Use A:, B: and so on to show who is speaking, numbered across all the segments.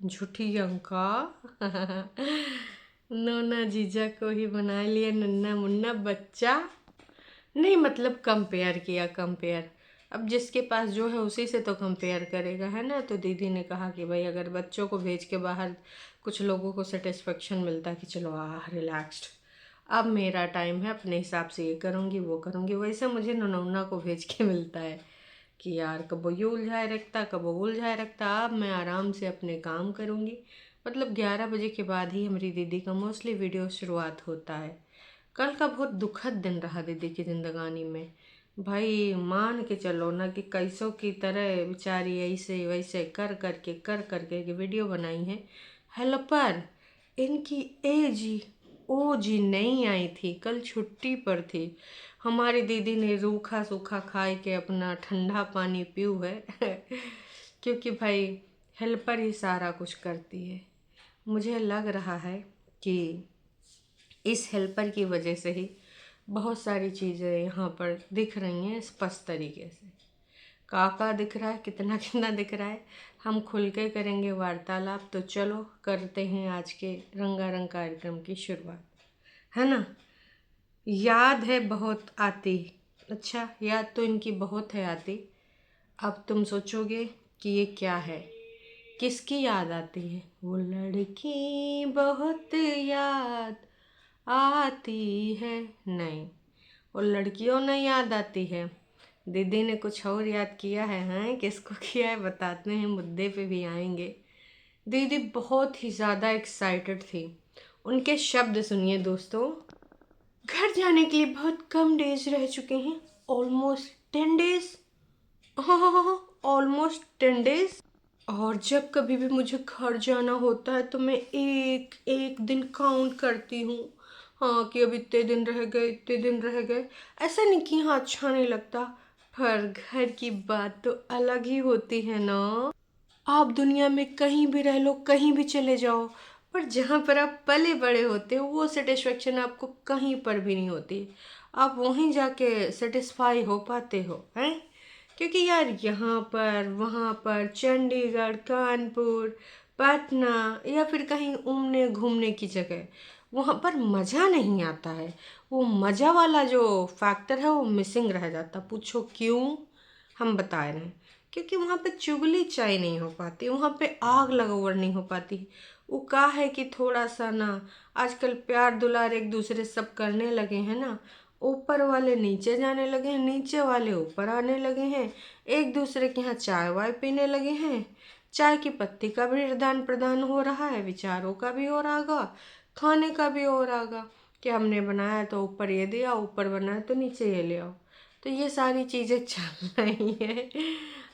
A: झूठी अंका। नोना जीजा को ही बना लिया नन्ना मुन्ना बच्चा। नहीं मतलब कंपेयर किया, कंपेयर। अब जिसके पास जो है उसी से तो कंपेयर करेगा, है ना। तो दीदी ने कहा कि भाई अगर बच्चों को भेज के बाहर कुछ लोगों को सेटिस्फेक्शन मिलता है कि चलो रिलैक्स्ड, अब मेरा टाइम है, अपने हिसाब से ये करूँगी वो करूँगी, वैसे मुझे ननौना को भेज के मिलता है कि यार कब ये उलझाए रखता, कब वो उलझाए रखता। अब मैं आराम से अपने काम करूँगी। मतलब 11 बजे के बाद ही हमारी दीदी का मोस्टली वीडियो शुरुआत होता है। कल का बहुत दुखद दिन रहा दीदी की ज़िंदगानी में। भाई मान के चलो ना कि कैसों की तरह बेचारी ऐसे वैसे कर करके कि वीडियो बनाई है। हेल्पर इनकी ओ जी नहीं आई थी, कल छुट्टी पर थी। हमारी दीदी ने रूखा सूखा खाए के अपना ठंडा पानी पीऊ है। क्योंकि भाई हेल्पर ही सारा कुछ करती है। मुझे लग रहा है कि इस हेल्पर की वजह से ही बहुत सारी चीज़ें यहाँ पर दिख रही हैं स्पष्ट तरीके से। काका दिख रहा है, कितना कितना दिख रहा है। हम खुल के करेंगे वार्तालाप। तो चलो करते हैं आज के रंगारंग कार्यक्रम की शुरुआत, है ना। याद है बहुत आती। अच्छा, याद तो इनकी बहुत है आती। अब तुम सोचोगे कि ये क्या है, किसकी याद आती है। वो लड़की बहुत याद आती है। नहीं, वो लड़कियों ने याद आती है। दीदी ने कुछ और याद किया है। हैं किसको किया है बताते हैं, मुद्दे पे भी आएंगे। दीदी बहुत ही ज़्यादा एक्साइटेड थी। उनके शब्द सुनिए दोस्तों। घर जाने के लिए बहुत कम डेज रह चुके हैं, ऑलमोस्ट 10 डेज। हाँ, ऑलमोस्ट 10 डेज। और जब कभी भी मुझे घर जाना होता है तो मैं एक एक दिन काउंट करती हूँ। हाँ कि अब इतने दिन रह गए, इतने दिन रह गए। ऐसा नहीं कि हाँ अच्छा नहीं लगता, पर घर की बात तो अलग ही होती है ना। आप दुनिया में कहीं भी रह लो, कहीं भी चले जाओ, पर जहाँ पर आप पले बड़े होते हो वो सेटिस्फेक्शन आपको कहीं पर भी नहीं होती। आप वहीं जाके सेटिस्फाई हो पाते हो, हैं। क्योंकि यार यहाँ पर वहाँ पर चंडीगढ़, कानपुर, पटना या फिर कहीं घूमने घूमने की जगह, वहाँ पर मज़ा नहीं आता है। वो मज़ा वाला जो फैक्टर है वो मिसिंग रह जाता। पूछो क्यों, हम बता रहे हैं। क्योंकि वहाँ पे चुगली चाय नहीं हो पाती, वहाँ पे आग लगावर नहीं हो पाती। वो का है कि थोड़ा सा ना आजकल प्यार दुलार एक दूसरे सब करने लगे हैं ना। ऊपर वाले नीचे जाने लगे हैं, नीचे वाले ऊपर आने लगे हैं, एक दूसरे के यहाँ चाय वाय पीने लगे हैं। चाय की पत्ती का भी आदान प्रदान हो रहा है, विचारों का भी हो रहा, खाने का भी हो रहा कि हमने बनाया तो ऊपर ये दिया, ऊपर बनाया तो नीचे ये ले आओ। तो ये सारी चीज़ें चल रही हैं।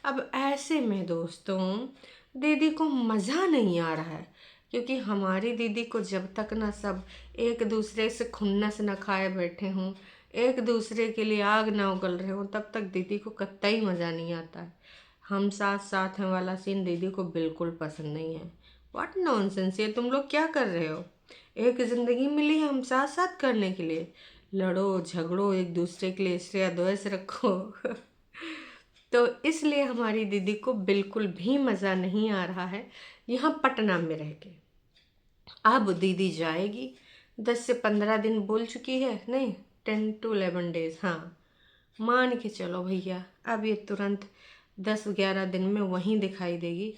A: अब ऐसे में दोस्तों दीदी को मज़ा नहीं आ रहा है। क्योंकि हमारी दीदी को जब तक ना सब एक दूसरे से खुन्नस न खाए बैठे हों, एक दूसरे के लिए आग ना उगल रहे हों, तब तक दीदी को कतई मज़ा नहीं आता है। हम साथ साथ हैं वाला सीन दीदी को बिल्कुल पसंद नहीं है। व्हाट नॉनसेंस, ये तुम लोग क्या कर रहे हो। एक ज़िंदगी मिली है हम साथ साथ करने के लिए, लड़ो झगड़ो एक दूसरे के लिए श्रेय द्वेष रखो। तो इसलिए हमारी दीदी को बिल्कुल भी मज़ा नहीं आ रहा है यहाँ पटना में रह के। अब दीदी जाएगी, 10 से 15 दिन बोल चुकी है, नहीं 10 to 11 डेज, हाँ मान के चलो भैया। अब ये तुरंत 10-11 दिन में वहीं दिखाई देगी।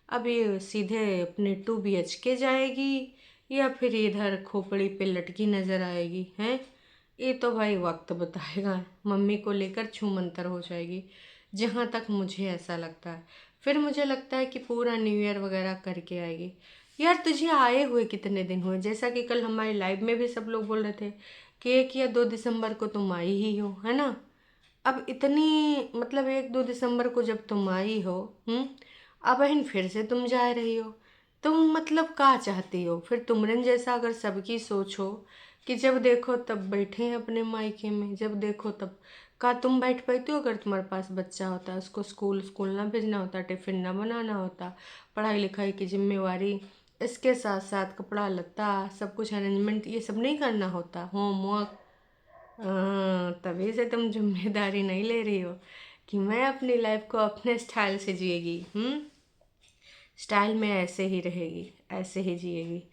A: अब ये सीधे अपने 2 BHK जाएगी या फिर इधर खोपड़ी पे लटकी नज़र आएगी, हैं। ये तो भाई वक्त बताएगा। मम्मी को लेकर छूमंतर हो जाएगी, जहाँ तक मुझे ऐसा लगता है। फिर मुझे लगता है कि पूरा न्यू ईयर वगैरह करके आएगी। यार तुझे आए हुए कितने दिन हुए, जैसा कि कल हमारे लाइव में भी सब लोग बोल रहे थे कि 1 या 2 दिसंबर को तुम आई ही हो, है ना। अब इतनी मतलब 1-2 दिसंबर को जब तुम आई हो, अब बहन फिर से तुम जा रही हो। तुम मतलब क्या चाहती हो फिर। तुमरन जैसा अगर सबकी सोच हो कि जब देखो तब बैठे हैं अपने मायके में, जब देखो तब, का तुम बैठ पाती हो अगर तुम्हारे पास बच्चा होता, उसको स्कूल ना भेजना होता, टिफिन ना बनाना होता, पढ़ाई लिखाई की जिम्मेवारी, इसके साथ साथ कपड़ा लत्ता सब कुछ अरेंजमेंट ये सब नहीं करना होता, होमवर्क। हाँ, तभी से तुम जिम्मेदारी नहीं ले रही हो कि मैं अपनी लाइफ को अपने स्टाइल से जिएगी। स्टाइल में ऐसे ही रहेगी, ऐसे ही जिएगी।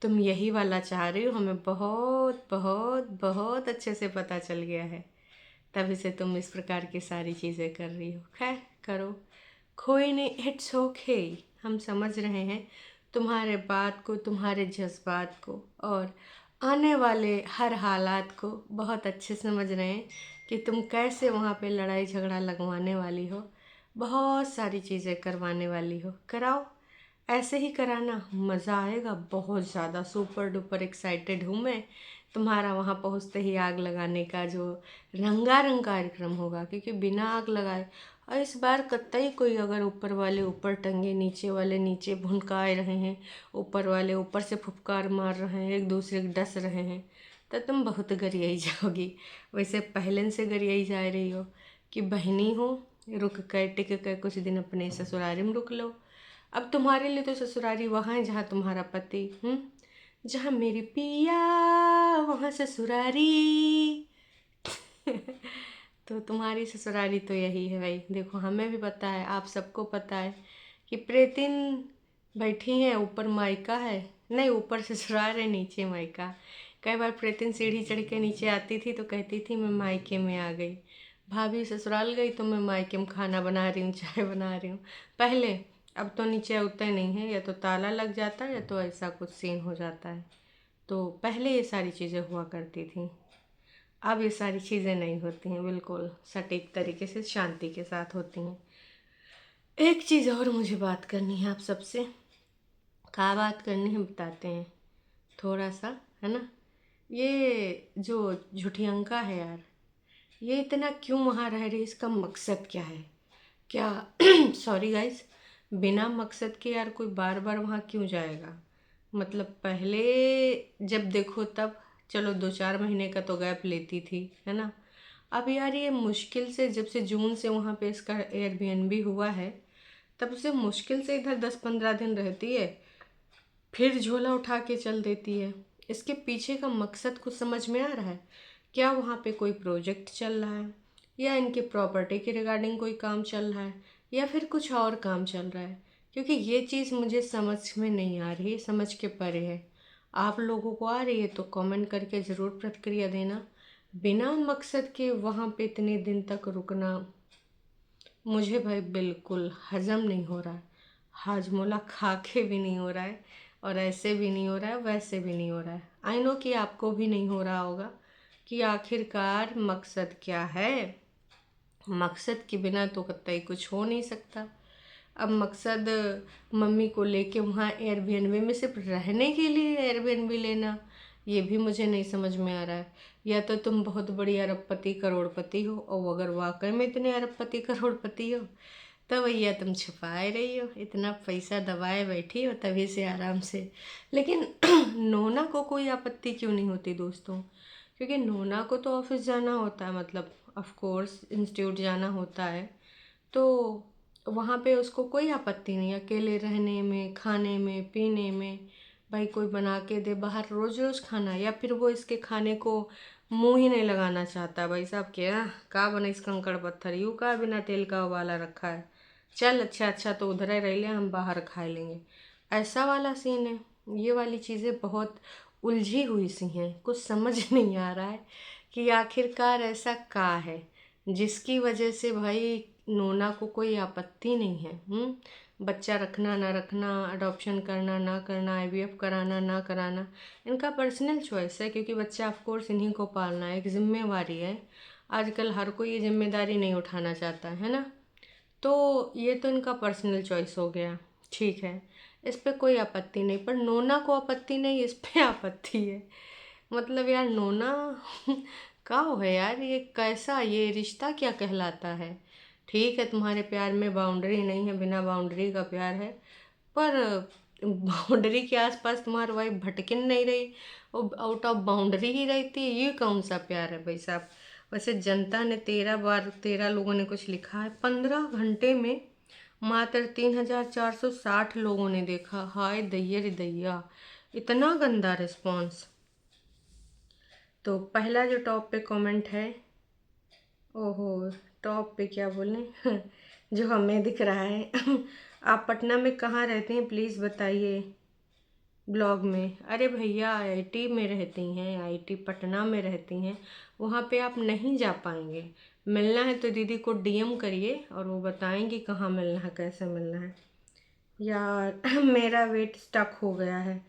A: तुम यही वाला चाह रही हो, हमें बहुत बहुत बहुत अच्छे से पता चल गया है, तभी से तुम इस प्रकार की सारी चीज़ें कर रही हो। खैर करो, कोई नहीं, इट्स ओके। हम समझ रहे हैं तुम्हारे बात को, तुम्हारे जज्बात को, और आने वाले हर हालात को बहुत अच्छे से समझ रहे हैं कि तुम कैसे वहाँ पे लड़ाई झगड़ा लगवाने वाली हो, बहुत सारी चीज़ें करवाने वाली हो। कराओ, ऐसे ही कराना, मज़ा आएगा बहुत ज़्यादा। सुपर डुपर एक्साइटेड हूँ मैं तुम्हारा वहाँ पहुँचते ही आग लगाने का जो रंगारंग कार्यक्रम होगा, क्योंकि बिना आग लगाए, और इस बार कतई कोई अगर ऊपर वाले ऊपर टंगे, नीचे वाले नीचे भुनकाए रहे हैं, ऊपर वाले ऊपर से फुफकार मार रहे हैं, एक दूसरे को डस रहे हैं, तो तुम बहुत गरियाई जाओगी। वैसे पहले से गरियाई जा रही हो कि बहनी हो, रुक कर टिक कर कुछ दिन अपने ससुरारी में रुक लो। अब तुम्हारे लिए तो ससुरारी वहाँ है जहाँ तुम्हारा पति, जहाँ मेरी पिया वहाँ ससुरारी। तो तुम्हारी ससुरारी तो यही है भाई। देखो, हमें भी पता है, आप सबको पता है कि प्रेतिन बैठी है, ऊपर मायका है, नहीं ऊपर ससुराल है नीचे मायका। कई बार प्रेतिन सीढ़ी चढ़ के नीचे आती थी तो कहती थी मैं मायके में आ गई, भाभी ससुराल गई तो मैं मायके में खाना बना रही हूँ, चाय बना रही हूँ पहले। अब तो नीचे उतरते नहीं है, या तो ताला लग जाता है या तो ऐसा कुछ सीन हो जाता है। तो पहले ये सारी चीज़ें हुआ करती थी, अब ये सारी चीज़ें नहीं होती हैं, बिल्कुल सटीक तरीके से शांति के साथ होती हैं। एक चीज़ और मुझे बात करनी है आप सबसे। क्या बात करनी है बताते हैं थोड़ा सा, है ना। ये जो झूठियंका है यार, ये इतना क्यों वहाँ रह रही, इसका मकसद क्या है? क्या सॉरी गाइस, बिना मकसद के यार कोई बार बार वहाँ क्यों जाएगा? मतलब पहले जब देखो तब चलो 2-4 महीने का तो गैप लेती थी, है ना। अब यार ये मुश्किल से जब से जून से वहाँ पे इसका एयरबीएनबी हुआ है, तब से मुश्किल से इधर 10-15 दिन रहती है, फिर झोला उठा के चल देती है। इसके पीछे का मकसद कुछ समझ में आ रहा है? क्या वहाँ पे कोई प्रोजेक्ट चल रहा है, या इनके प्रॉपर्टी के रिगार्डिंग कोई काम चल रहा है, या फिर कुछ और काम चल रहा है? क्योंकि ये चीज़ मुझे समझ में नहीं आ रही है, समझ के परे है। आप लोगों को आ रही है तो कमेंट करके ज़रूर प्रतिक्रिया देना। बिना मकसद के वहाँ पे इतने दिन तक रुकना मुझे भाई बिल्कुल हजम नहीं हो रहा है। हाजमोला खा के भी नहीं हो रहा है, और ऐसे भी नहीं हो रहा है, वैसे भी नहीं हो रहा है। आई नो कि आपको भी नहीं हो रहा होगा कि आखिरकार मकसद क्या है। मकसद के बिना तो कतई कुछ हो नहीं सकता। अब मकसद मम्मी को लेके वहाँ एयरबीएनबी में सिर्फ रहने के लिए एयरबीएनबी लेना, ये भी मुझे नहीं समझ में आ रहा है। या तो तुम बहुत बड़ी अरबपति करोड़पति हो, और अगर वाकई में इतने अरबपति करोड़पति हो तो भैया तुम छुपाए रही हो, इतना पैसा दबाए बैठी हो तभी से आराम से। लेकिन नोना को कोई आपत्ति क्यों नहीं होती दोस्तों? क्योंकि नोना को तो ऑफिस जाना होता है, मतलब ऑफ कोर्स इंस्टीट्यूट जाना होता है, तो वहाँ पे उसको कोई आपत्ति नहीं अकेले रहने में, खाने में, पीने में। भाई कोई बना के दे बाहर रोज रोज खाना, या फिर वो इसके खाने को मुंह ही नहीं लगाना चाहता। भाई साहब क्या का बने इस कंकड़ पत्थर यू का बिना तेल का उबाला रखा है, चल अच्छा अच्छा तो उधर ही रह ले, हम बाहर खा लेंगे, ऐसा वाला सीन है। ये वाली चीज़ें बहुत उलझी हुई सी हैं, कुछ समझ नहीं आ रहा है कि आखिरकार ऐसा का है जिसकी वजह से भाई नोना को कोई आपत्ति नहीं है। बच्चा रखना ना रखना, अडॉप्शन करना ना करना, आईवीएफ कराना ना कराना, इनका पर्सनल चॉइस है, क्योंकि बच्चा ऑफ कोर्स इन्हीं को पालना है, एक जिम्मेवारी है। आजकल हर कोई ये जिम्मेदारी नहीं उठाना चाहता है ना। तो ये तो इनका पर्सनल चॉइस हो गया, ठीक है, इस पे कोई आपत्ति नहीं। पर नोना को आपत्ति नहीं, इस पे आपत्ति है। मतलब यार नोना का है यार, ये कैसा, ये रिश्ता क्या कहलाता है? ठीक है तुम्हारे प्यार में बाउंड्री नहीं है, बिना बाउंड्री का प्यार है, पर बाउंड्री के आसपास तुम्हारी वाइफ भटकिन नहीं रही, वो आउट ऑफ बाउंड्री ही रहती है, ये कौन सा प्यार है भाई साहब? वैसे जनता ने 13 लोगों ने कुछ लिखा है, 15 घंटे में मात्र 3460 लोगों ने देखा। हाय दैया रे दैया, इतना गंदा रिस्पॉन्स। तो पहला जो टॉप पे कमेंट है, ओहो, टॉप पे क्या बोलें जो हमें दिख रहा है आप पटना में कहाँ रहते हैं प्लीज़ बताइए ब्लॉग में। अरे भैया आईआईटी में रहती हैं, आईआईटी पटना में रहती हैं, वहाँ पे आप नहीं जा पाएंगे। मिलना है तो दीदी को डीएम करिए और वो बताएंगी कहाँ मिलना है, कैसे मिलना है। यार मेरा वेट स्टक हो गया है,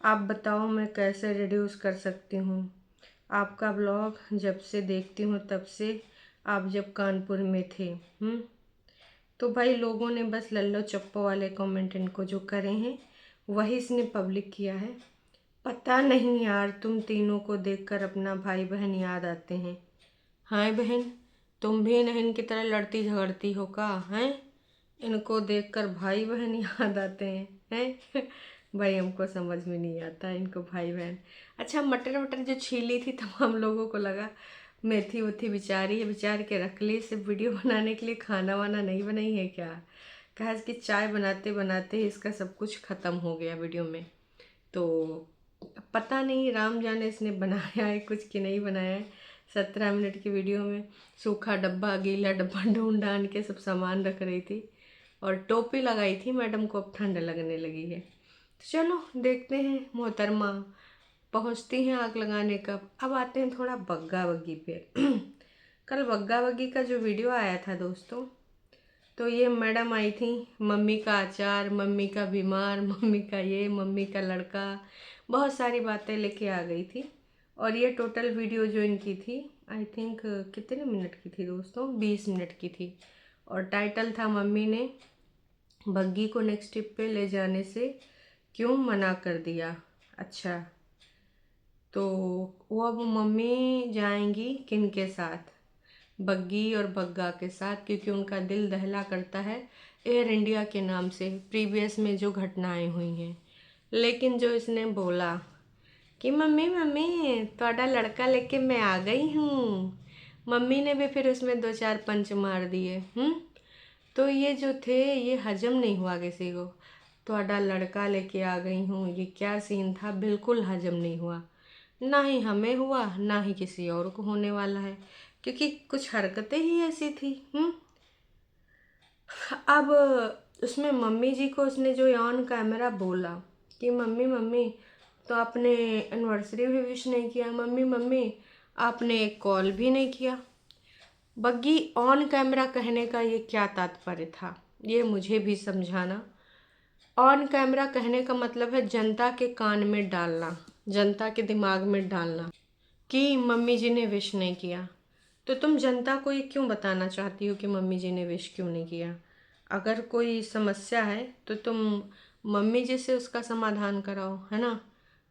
A: आप बताओ मैं कैसे रिड्यूस कर सकती हूँ। आपका ब्लॉग जब से देखती हूँ तब से, आप जब कानपुर में थे। तो भाई लोगों ने बस लल्लो चप्पो वाले कमेंट इनको जो करे हैं वही इसने पब्लिक किया है। पता नहीं यार, तुम तीनों को देखकर अपना भाई बहन याद आते हैं। हाय बहन, तुम भी इन्हीं की तरह लड़ती झगड़ती हो का हैं? इनको देखकर भाई बहन याद आते हैं भाई हमको समझ में नहीं आता इनको भाई बहन। अच्छा मटर वटर जो छीली थी तब हम लोगों को लगा मेथी वेथी बिचारी है, बिचार के रख ली सिर्फ वीडियो बनाने के लिए, खाना वाना नहीं बनाई है क्या। कहा कि चाय बनाते बनाते इसका सब कुछ ख़त्म हो गया वीडियो में। तो पता नहीं राम जाने इसने बनाया है कुछ कि नहीं बनाया है। 17 मिनट की वीडियो में सूखा डब्बा गीला डब्बा ढूंढ ढांड के सब सामान रख रही थी और टोपी लगाई थी मैडम को, अब ठंड लगने लगी है। तो चलो देखते हैं मोहतरमा पहुंचती हैं आग लगाने कब। अब आते हैं थोड़ा बग्गा बग्गी पे कल बग्गा बग्गी का जो वीडियो आया था दोस्तों, तो ये मैडम आई थी, मम्मी का अचार, मम्मी का बीमार, मम्मी का ये, मम्मी का लड़का, बहुत सारी बातें लेके आ गई थी। और ये टोटल वीडियो जो इनकी थी आई थिंक कितने मिनट की थी दोस्तों, 20 मिनट की थी। और टाइटल था मम्मी ने बग्गी को नेक्स्ट ट्रिप पे ले जाने से क्यों मना कर दिया। अच्छा, तो वो अब मम्मी जाएंगी किन के साथ, बग्गी और बग्गा के साथ, क्योंकि उनका दिल दहला करता है एयर इंडिया के नाम से प्रीवियस में जो घटनाएं हुई हैं। लेकिन जो इसने बोला कि मम्मी मम्मी थोड़ा लड़का लेके मैं आ गई हूँ, मम्मी ने भी फिर उसमें 2-4 पंच मार दिए। तो ये जो थे ये हजम नहीं हुआ किसी को। थोड़ा लड़का लेके आ गई हूँ, ये क्या सीन था, बिल्कुल हजम नहीं हुआ। ना ही हमें हुआ ना ही किसी और को होने वाला है, क्योंकि कुछ हरकतें ही ऐसी थी। अब उसमें मम्मी जी को उसने जो ऑन कैमरा बोला कि मम्मी मम्मी तो आपने एनिवर्सरी भी विश नहीं किया, मम्मी मम्मी आपने एक कॉल भी नहीं किया। बग्गी ऑन कैमरा कहने का ये क्या तात्पर्य था, ये मुझे भी समझाना। ऑन कैमरा कहने का मतलब है जनता के कान में डालना, जनता के दिमाग में डालना कि मम्मी जी ने विश नहीं किया। तो तुम जनता को ये क्यों बताना चाहती हो कि मम्मी जी ने विश क्यों नहीं किया। अगर कोई समस्या है तो तुम मम्मी जी से उसका समाधान कराओ, है ना।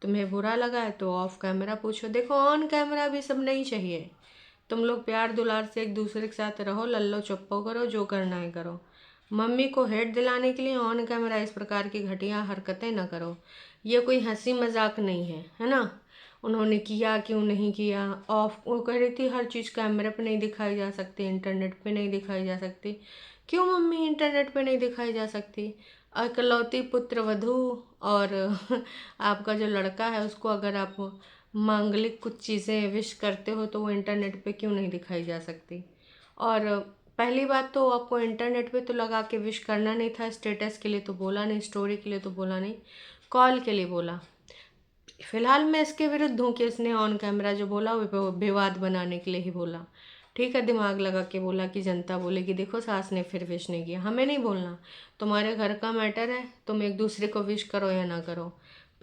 A: तुम्हें बुरा लगा है तो ऑफ कैमरा पूछो। देखो ऑन कैमरा भी सब नहीं चाहिए, तुम लोग प्यार दुलार से एक दूसरे के साथ रहो, लल्लो चप्पो करो, जो करना है करो। मम्मी को हेट दिलाने के लिए ऑन कैमरा इस प्रकार की घटिया हरकतें न करो। ये कोई हंसी मजाक नहीं है ना। उन्होंने किया क्यों नहीं किया, ऑफ वो कह रही थी हर चीज़ कैमरे पे नहीं दिखाई जा सकती, इंटरनेट पे नहीं दिखाई जा सकती। क्यों मम्मी इंटरनेट पे नहीं दिखाई जा सकती। इकलौती पुत्र वधू और आपका जो लड़का है उसको अगर आप मांगलिक कुछ चीज़ें विश करते हो तो वो इंटरनेट पे क्यों नहीं दिखाई जा सकती। और पहली बात तो आपको इंटरनेट पे तो लगा के विश करना नहीं था, स्टेटस के लिए तो बोला नहीं, स्टोरी के लिए तो बोला नहीं, कॉल के लिए बोला। फिलहाल मैं इसके विरुद्ध हूँ कि इसने ऑन कैमरा जो बोला वो विवाद बनाने के लिए ही बोला। ठीक है, दिमाग लगा के बोला कि जनता बोलेगी देखो सास ने फिर विश नहीं किया। हमें नहीं बोलना, तुम्हारे घर का मैटर है, तुम एक दूसरे को विश करो या ना करो।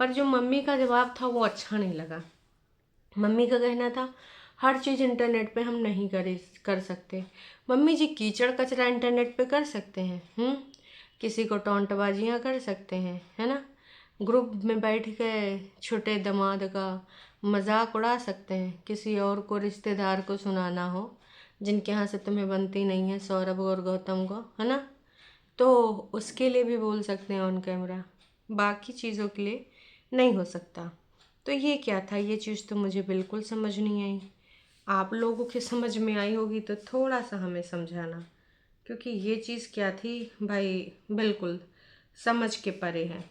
A: पर जो मम्मी का जवाब था वो अच्छा नहीं लगा। मम्मी का कहना था हर चीज़ इंटरनेट पे हम नहीं कर सकते। मम्मी जी कीचड़ कचरा इंटरनेट पे कर सकते हैं, किसी को टोंटबाजियाँ कर सकते हैं, है ना। ग्रुप में बैठ के छोटे दामाद का मजाक उड़ा सकते हैं, किसी और को रिश्तेदार को सुनाना हो जिनके यहाँ से तुम्हें बनती नहीं है, सौरभ और गौतम को, है ना, तो उसके लिए भी बोल सकते हैं ऑन कैमरा, बाकी चीज़ों के लिए नहीं हो सकता। तो ये क्या था, ये चीज़ तो मुझे बिल्कुल समझ नहीं आई। आप लोगों के समझ में आई होगी तो थोड़ा सा हमें समझाना, क्योंकि ये चीज़ क्या थी भाई, बिल्कुल समझ के परे है।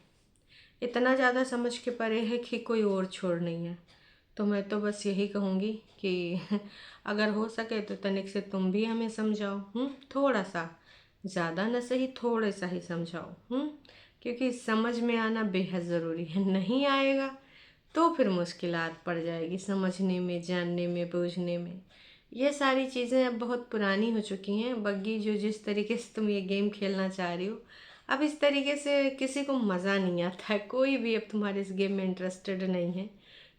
A: इतना ज़्यादा समझ के परे है कि कोई और छोड़ नहीं है। तो मैं तो बस यही कहूँगी कि अगर हो सके तो तनिक से तुम भी हमें समझाओ, थोड़ा सा, ज़्यादा ना सही थोड़े सा ही समझाओ, क्योंकि समझ में आना बेहद ज़रूरी है। नहीं आएगा तो फिर मुश्किलात पड़ जाएगी समझने में, जानने में, बूझने में। ये सारी चीज़ें अब बहुत पुरानी हो चुकी हैं बग्गी। जो जिस तरीके से तुम ये गेम खेलना चाह रही हो, अब इस तरीके से किसी को मज़ा नहीं आता है। कोई भी अब तुम्हारे इस गेम में इंटरेस्टेड नहीं है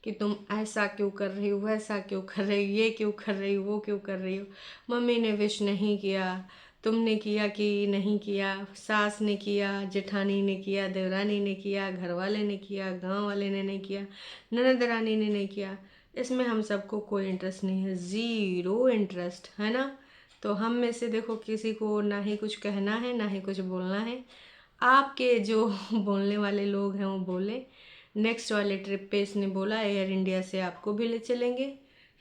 A: कि तुम ऐसा क्यों कर रही हो, वैसा क्यों कर रही हो, ये क्यों कर रही हो, वो क्यों कर रही हो। मम्मी ने विश नहीं किया, तुमने किया कि नहीं किया, सास ने किया, जेठानी ने किया, देवरानी ने किया, घर वाले ने किया, गांव वाले ने नहीं किया, ननद रानी ने नहीं किया। इसमें हम सबको कोई इंटरेस्ट नहीं है, ज़ीरो इंटरेस्ट है ना। तो हम में से देखो किसी को ना ही कुछ कहना है ना ही कुछ बोलना है। आपके जो बोलने वाले लोग हैं वो बोले। नेक्स्ट वाले ट्रिप पे इसने बोला एयर इंडिया से आपको भी ले चलेंगे,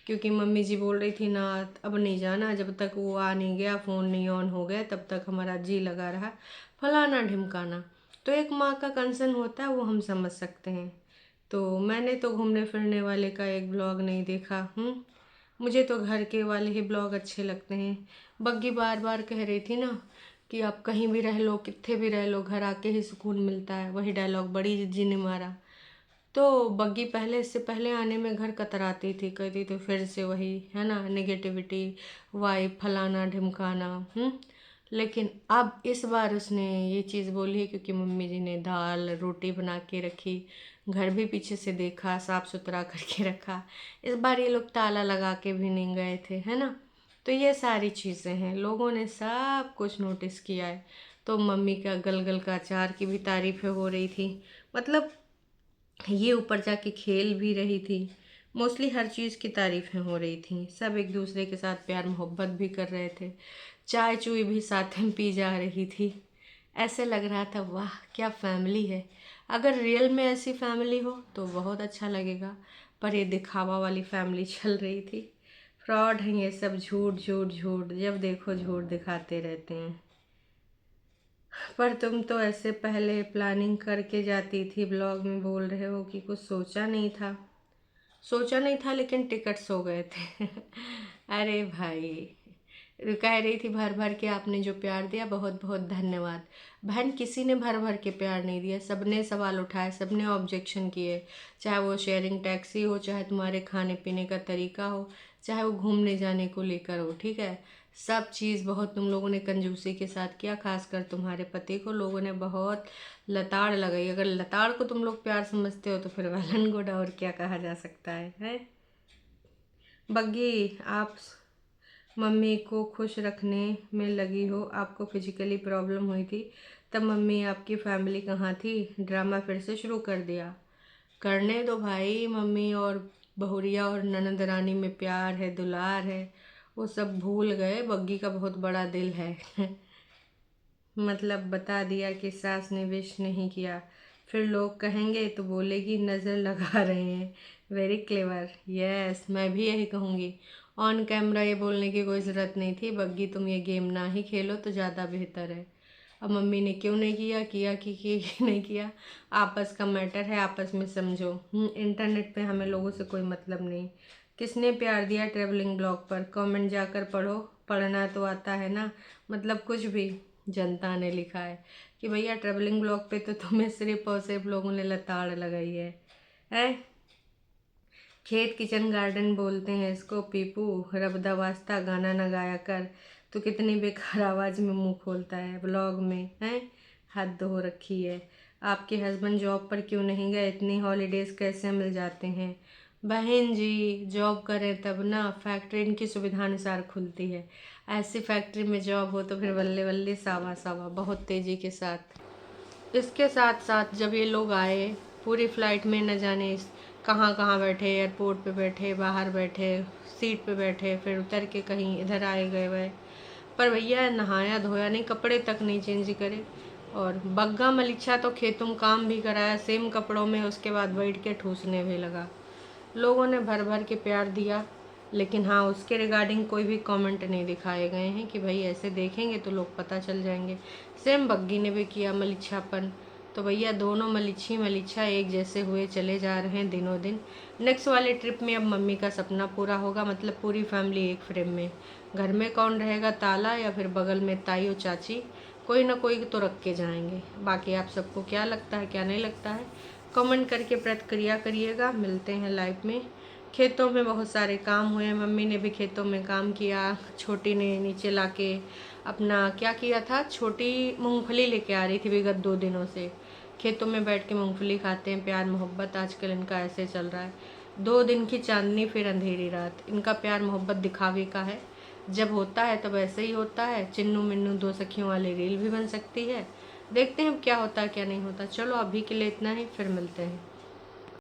A: क्योंकि मम्मी जी बोल रही थी ना अब नहीं जाना, जब तक वो आ नहीं गया, फ़ोन नहीं ऑन हो गया, तब तक हमारा जी लगा रहा, फलाना ढिमकाना। तो एक माँ का कंसर्न होता है, वो हम समझ सकते हैं। तो मैंने तो घूमने फिरने वाले का एक ब्लॉग नहीं देखा। मुझे तो घर के वाले ही ब्लॉग अच्छे लगते हैं। बग्गी बार बार कह रही थी ना कि आप कहीं भी रह लो, कितने भी रह लो, घर आके ही सुकून मिलता है। वही डायलॉग बड़ी जी ने मारा। तो बग्गी पहले, इससे पहले आने में घर कतराती थी, कहती थी फिर से वही है ना, नेगेटिविटी, वाइब, फलाना ढिमकाना। लेकिन अब इस बार उसने ये चीज़ बोली है क्योंकि मम्मी जी ने दाल रोटी बना के रखी, घर भी पीछे से देखा, साफ सुथरा करके रखा। इस बार ये लोग ताला लगा के भी नहीं गए थे, है ना। तो ये सारी चीज़ें हैं, लोगों ने सब कुछ नोटिस किया है। तो मम्मी का गलगल का अचार की भी तारीफ़ें हो रही थी। मतलब ये ऊपर जाके खेल भी रही थी। मोस्टली हर चीज़ की तारीफ़ें हो रही थी। सब एक दूसरे के साथ प्यार मोहब्बत भी कर रहे थे। चाय चुई भी साथ में पी जा रही थी। ऐसे लग रहा था वाह क्या फैमिली है। अगर रियल में ऐसी फैमिली हो तो बहुत अच्छा लगेगा, पर ये दिखावा वाली फैमिली चल रही थी। फ्रॉड हैं ये सब, झूठ झूठ झूठ, जब देखो झूठ दिखाते रहते हैं। पर तुम तो ऐसे पहले प्लानिंग करके जाती थी, ब्लॉग में बोल रहे हो कि कुछ सोचा नहीं था। सोचा नहीं था लेकिन टिकट्स हो गए थे। अरे भाई, कह रही थी भर भर के आपने जो प्यार दिया बहुत बहुत धन्यवाद। बहन किसी ने भर भर के प्यार नहीं दिया, सबने सवाल उठाए, सबने ऑब्जेक्शन किए। चाहे वो शेयरिंग टैक्सी हो, चाहे तुम्हारे खाने पीने का तरीका हो, चाहे वो घूमने जाने को लेकर हो, ठीक है। सब चीज़ बहुत तुम लोगों ने कंजूसी के साथ किया, खासकर तुम्हारे पति को लोगों ने बहुत लताड़ लगाई। अगर लताड़ को तुम लोग प्यार समझते हो तो फिर वेलन गुड और क्या कहा जा सकता है। बग्गी, आप मम्मी को खुश रखने में लगी हो। आपको फिजिकली प्रॉब्लम हुई थी तब मम्मी आपकी फैमिली कहाँ थी? ड्रामा फिर से शुरू कर दिया। करने दो भाई, मम्मी और बहुरिया और ननद रानी में प्यार है, दुलार है, वो सब भूल गए। बग्गी का बहुत बड़ा दिल है। मतलब बता दिया कि सास ने विश नहीं किया, फिर लोग कहेंगे तो बोलेगी नज़र लगा रहे हैं। वेरी क्लेवर, यस, मैं भी यही कहूँगी। ऑन कैमरा ये बोलने की कोई ज़रूरत नहीं थी। बग्गी तुम ये गेम ना ही खेलो तो ज़्यादा बेहतर है। अब मम्मी ने क्यों नहीं किया, किया कि नहीं किया, आपस का मैटर है, आपस में समझो। इंटरनेट पे हमें लोगों से कोई मतलब नहीं। किसने प्यार दिया ट्रेवलिंग ब्लॉग पर? कमेंट जाकर पढ़ो, पढ़ना तो आता है ना। मतलब कुछ भी जनता ने लिखा है कि भैया ट्रेवलिंग ब्लॉग पे तो तुम्हें सिर्फ और सिर्फ लोगों ने लताड़ लगाई है। खेत किचन गार्डन बोलते हैं इसको पीपू। रब दा वास्ता गाना न गाया कर, तो कितनी बेकार आवाज़ में मुंह खोलता है ब्लॉग में, है। हद हो रखी है। आपके हस्बैंड जॉब पर क्यों नहीं गए? इतनी हॉलीडेज़ कैसे मिल जाते हैं? बहन जी जॉब करें तब ना, फैक्ट्री इनकी सुविधानुसार खुलती है। ऐसी फैक्ट्री में जॉब हो तो फिर बल्ले बल्ले सावा सावा, बहुत तेज़ी के साथ। इसके साथ साथ जब ये लोग आए पूरी फ्लाइट में, न जाने कहाँ कहाँ बैठे, एयरपोर्ट पे बैठे, बाहर बैठे, सीट पे बैठे, फिर उतर के कहीं इधर आए गए हुए। पर भैया नहाया धोया नहीं, कपड़े तक नहीं चेंज करे। और बग्गा मलिच्छा तो खेतों में काम भी कराया सेम कपड़ों में, उसके बाद बैठ के ठूसने भी लगा। लोगों ने भर भर के प्यार दिया, लेकिन हाँ उसके रिगार्डिंग कोई भी कमेंट नहीं दिखाए गए हैं कि भाई ऐसे देखेंगे तो लोग पता चल जाएंगे। सेम बग्गी ने भी किया मलिच्छापन। तो भैया दोनों मलिच्छी मलिच्छा एक जैसे हुए चले जा रहे हैं दिनों दिन। नेक्स्ट वाले ट्रिप में अब मम्मी का सपना पूरा होगा, मतलब पूरी फैमिली एक फ्रेम में। घर में कौन रहेगा ताला, या फिर बगल में ताई और चाची, कोई ना कोई तो रख के जाएंगे। बाकी आप सबको क्या लगता है क्या नहीं लगता है कमेंट करके प्रतिक्रिया करिएगा। मिलते हैं लाइव में। खेतों में बहुत सारे काम हुए, मम्मी ने भी खेतों में काम किया। छोटी ने नीचे लाके अपना क्या किया था, छोटी मूंगफली लेके आ रही थी विगत 2 दिनों से। खेतों में बैठ के मूंगफली खाते हैं, प्यार मोहब्बत आजकल इनका ऐसे चल रहा है। 2 दिन की चांदनी फिर अंधेरी रात, इनका प्यार मोहब्बत दिखावे का है। जब होता है तब ऐसे ही होता है। चिन्नू मिन्नू 2 सखियों वाली रील भी बन सकती है। देखते हैं अब क्या होता है क्या नहीं होता। चलो अभी के लिए इतना ही, फिर मिलते हैं।